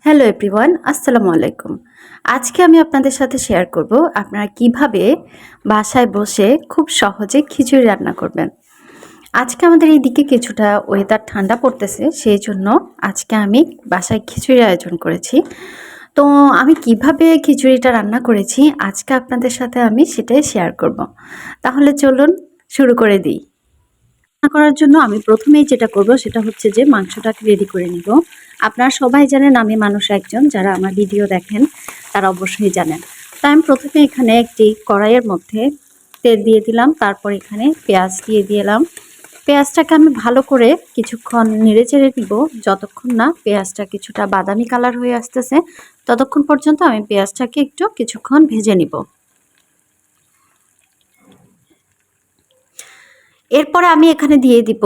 Hello everyone, আসসালামু আলাইকুম। আজকে আমি আপনাদের সাথে শেয়ার করব আপনারা কিভাবে বাসায় বসে খুব সহজে খিচুড়ি রান্না করবেন। আজকে আমাদের এইদিকে কিছুটা ওয়েদার ঠান্ডা পড়তেছে, সেই জন্য আজকে আমি বাসায় খিচুড়ির আয়োজন করেছি। তো আমি কিভাবে খিচুড়িটা রান্না করেছি আজকে আপনাদের সাথে আমি সেটাই শেয়ার করব। তাহলে চলুন শুরু করে দিই। রান্না করার জন্য আমি প্রথমেই যেটা করব সেটা হচ্ছে যে মাংসটাকে রেডি করে নিব। আপনারা সবাই জানেন আমি মানুষ একজন, যারা আমার ভিডিও দেখেন তারা অবশ্যই জানেন। তো আমি প্রথমে এখানে একটি কড়াইয়ের মধ্যে তেল দিয়ে দিলাম, তারপর এখানে পেঁয়াজ দিয়ে দিলাম। পেঁয়াজটাকে আমি ভালো করে কিছুক্ষণ নেড়ে চেড়ে দিব, যতক্ষণ না পেঁয়াজটা কিছুটা বাদামি কালার হয়ে আসতেছে ততক্ষণ পর্যন্ত আমি পেঁয়াজটাকে একটু কিছুক্ষণ ভেজে নিব। এরপরে আমি এখানে দিয়ে দিব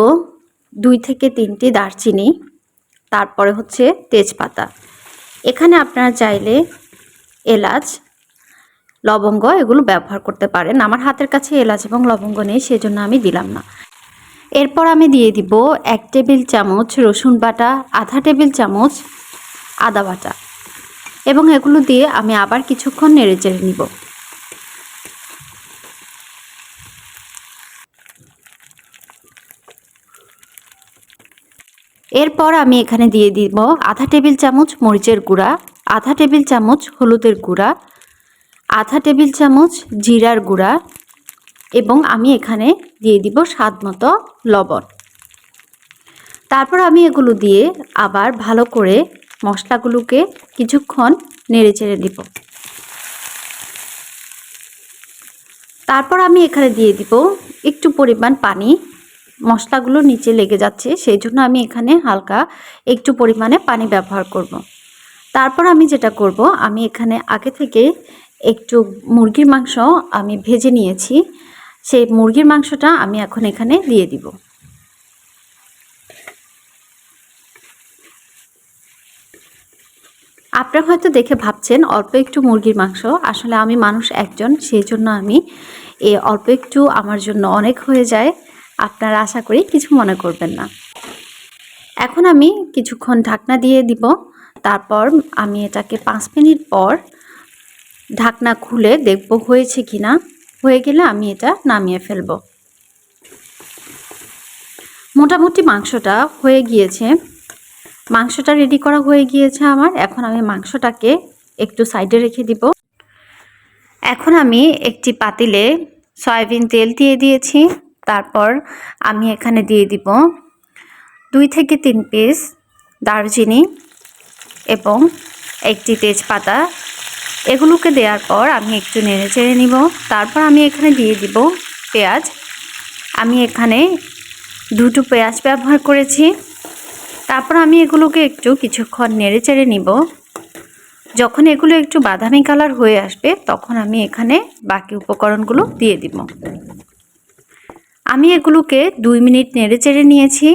2 থেকে 3টি দারচিনি, তারপরে হচ্ছে তেজপাতা। এখানে আপনারা চাইলে এলাচ, লবঙ্গ এগুলো ব্যবহার করতে পারেন। আমার হাতের কাছে এলাচ এবং লবঙ্গ নেই, সেজন্য আমি দিলাম না। এরপর আমি দিয়ে দিব 1 টেবিল চামচ রসুন বাটা, আধা টেবিল চামচ আদা বাটা, এবং এগুলো দিয়ে আমি আবার কিছুক্ষণ নেড়েচেড়ে নিব। এরপর আমি এখানে দিয়ে দিব আধা টেবিল চামচ মরিচের গুঁড়া, আধা টেবিল চামচ হলুদের গুঁড়া, আধা টেবিল চামচ জিরার গুঁড়া, এবং আমি এখানে দিয়ে দিব স্বাদ মতো লবণ। তারপর আমি এগুলো দিয়ে আবার ভালো করে মশলাগুলোকে কিছুক্ষণ নেড়েচেড়ে দিব। তারপর আমি এখানে দিয়ে দিব একটু পরিমাণ পানি। মশলাগুলো নিচে লেগে যাচ্ছে, সেই জন্য আমি এখানে হালকা একটু পরিমাণে পানি ব্যবহার করব। তারপর আমি যেটা করব, আমি এখানে আগে থেকে একটু মুরগির মাংস আমি ভেজে নিয়েছি, সেই মুরগির মাংসটা আমি এখন এখানে দিয়ে দিব। আপনারা হয়তো দেখে ভাবছেন অল্প একটু মুরগির মাংস, আসলে আমি মানুষ একজন, সেই জন্য আমি অল্প একটু আমার জন্য অনেক হয়ে যায়। আপনারা আশা করি কিছু মনে করবেন না। এখন আমি কিছুক্ষণ ঢাকনা দিয়ে দিব, তারপর আমি এটাকে 5 মিনিট পর ঢাকনা খুলে দেখব হয়েছে কিনা। হয়ে গেলে আমি এটা নামিয়ে ফেলব। মোটামুটি মাংসটা হয়ে গিয়েছে, মাংসটা রেডি করা হয়ে গিয়েছে আমার। এখন আমি মাংসটাকে একটু সাইডে রেখে দিব। এখন আমি একটি পাতিলে সয়াবিন তেল দিয়ে দিয়েছি। তারপর আমি এখানে দিয়ে দিব 2 থেকে 3 পিস দারচিনি এবং একটি তেজপাতা। এগুলোকে দেওয়ার পর আমি একটু নেড়ে চেড়ে নিব। তারপর আমি এখানে দিয়ে দিব পেঁয়াজ। আমি এখানে 2টো পেঁয়াজ ব্যবহার করেছি। তারপর আমি এগুলোকে একটু কিছুক্ষণ নেড়ে চেড়ে নিব। যখন এগুলো একটু বাদামি কালার হয়ে আসবে তখন আমি এখানে বাকি উপকরণগুলো দিয়ে দিব। আমি এগুলোকে 2 মিনিট নেড়ে চেড়ে নিয়েছি।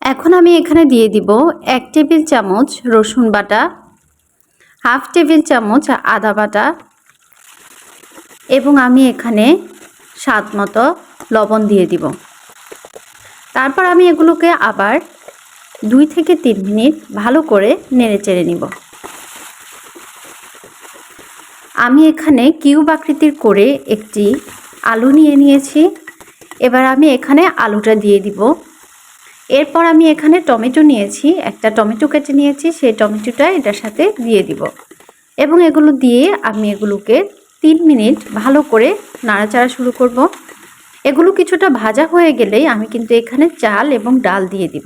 এখন আমি এখানে দিয়ে দিব 1 টেবিল চামচ রসুন বাটা, হাফ টেবিল চামচ আদা বাটা, এবং আমি এখানে স্বাদ মতো লবণ দিয়ে দিব। তারপর আমি এগুলোকে আবার 2 থেকে 3 মিনিট ভালো করে নেড়ে চেড়ে নিব। আমি এখানে কিউব আকৃতির করে একটি আলু নিয়ে নিয়েছি। এবার আমি এখানে আলুটা দিয়ে দিব। এরপর আমি এখানে টমেটো নিয়েছি, একটা টমেটো কেটে নিয়েছি, সেই টমেটোটা এটার সাথে দিয়ে দিব, এবং এগুলো দিয়ে আমি এগুলোকে 3 মিনিট ভালো করে নাড়াচাড়া শুরু করব। এগুলো কিছুটা ভাজা হয়ে গেলেই আমি কিন্তু এখানে চাল এবং ডাল দিয়ে দিব।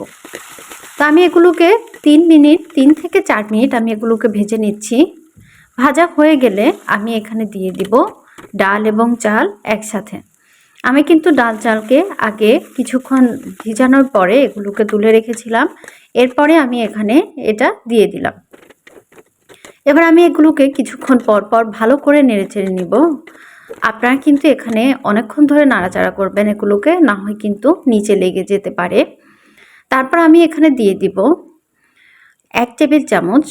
তো আমি এগুলোকে 3 থেকে 4 মিনিট আমি এগুলোকে ভেজে নিচ্ছি। ভাজা হয়ে গেলে আমি এখানে দিয়ে দিব ডাল এবং চাল একসাথে। আমি কিন্তু ডাল চালকে আগে কিছুক্ষণ ভিজানোর পরে এগুলোকে তুলে রেখেছিলাম। এরপরে আমি এখানে এটা দিয়ে দিলাম। এবার আমি এগুলোকে কিছুক্ষণ পর পর ভালো করে নেড়েচেড়ে নিব। আপনারা কিন্তু এখানে অনেকক্ষণ ধরে নাড়াচাড়া করবেন এগুলোকে, না হয় কিন্তু নিচে লেগে যেতে পারে। তারপর আমি এখানে দিয়ে দিব 1 টেবিল চামচ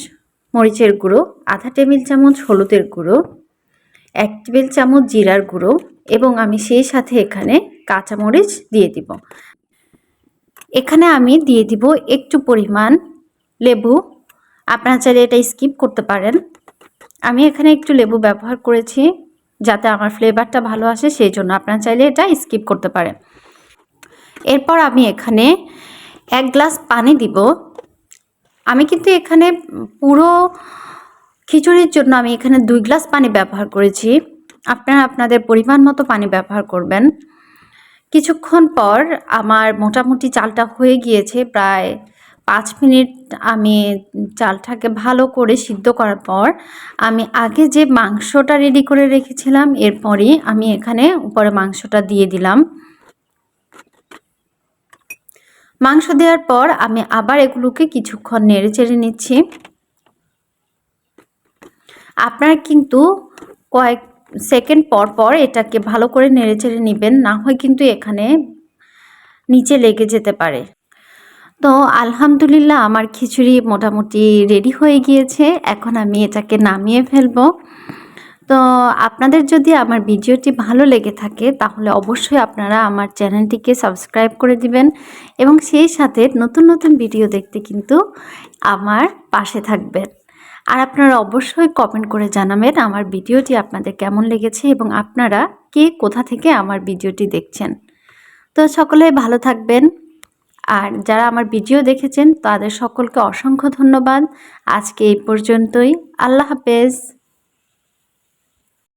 মরিচের গুঁড়ো, আধা টেবিল চামচ হলুদের গুঁড়ো, 1 টেবিল চামচ জিরার গুঁড়ো, এবং আমি সেই সাথে এখানে কাঁচামরিচ দিয়ে দিব। এখানে আমি দিয়ে দিব একটু পরিমাণ লেবু, আপনারা চাইলে এটা স্কিপ করতে পারেন। আমি এখানে একটু লেবু ব্যবহার করেছি যাতে আমার ফ্লেভারটা ভালো আসে, সেই জন্য আপনারা চাইলে এটা স্কিপ করতে পারেন। এরপর আমি এখানে 1 গ্লাস পানি দিব। আমি কিন্তু এখানে পুরো খিচুড়ির জন্য আমি এখানে 2 গ্লাস পানি ব্যবহার করেছি। আপনারা আপনাদের পরিমাণ মতো পানি ব্যবহার করবেন। কিছুক্ষণ পর আমার মোটামুটি চালটা হয়ে গিয়েছে, প্রায় 5 মিনিট আমি চালটাকে ভালো করে সিদ্ধ করার পর আমি আগে যে মাংসটা রেডি করে রেখেছিলাম এরপরই আমি এখানে উপরে মাংসটা দিয়ে দিলাম। মাংস দেওয়ার পর আমি আবার এগুলোকে কিছুক্ষণ নেড়েচেড়ে নিচ্ছি। আপনারা কিন্তু কয়েক সেকেন্ড পর পর এটাকে ভালো করে নেড়েচেড়ে নেবেন, না হয় কিন্তু এখানে নিচে লেগে যেতে পারে। তো আলহামদুলিল্লাহ আমার খিচুড়ি মোটামুটি রেডি হয়ে গিয়েছে। এখন আমি এটাকে নামিয়ে ফেলবো। তো আপনাদের যদি আমার ভিডিওটি ভালো লেগে থাকে তাহলে অবশ্যই আপনারা আমার চ্যানেলটিকে সাবস্ক্রাইব করে দিবেন এবং সেই সাথে নতুন নতুন ভিডিও দেখতে কিন্তু আমার পাশে থাকবেন। আর আপনারা অবশ্যই কমেন্ট করে জানাবেন আমার ভিডিওটি আপনাদের কেমন লেগেছে এবং আপনারা কে কোথা থেকে আমার ভিডিওটি দেখছেন। তো সকলে ভালো থাকবেন। আর যারা আমার ভিডিও দেখেছেন তাদের সকলকে অসংখ্য ধন্যবাদ। আজকে এই পর্যন্তই। আল্লাহ হাফেজ।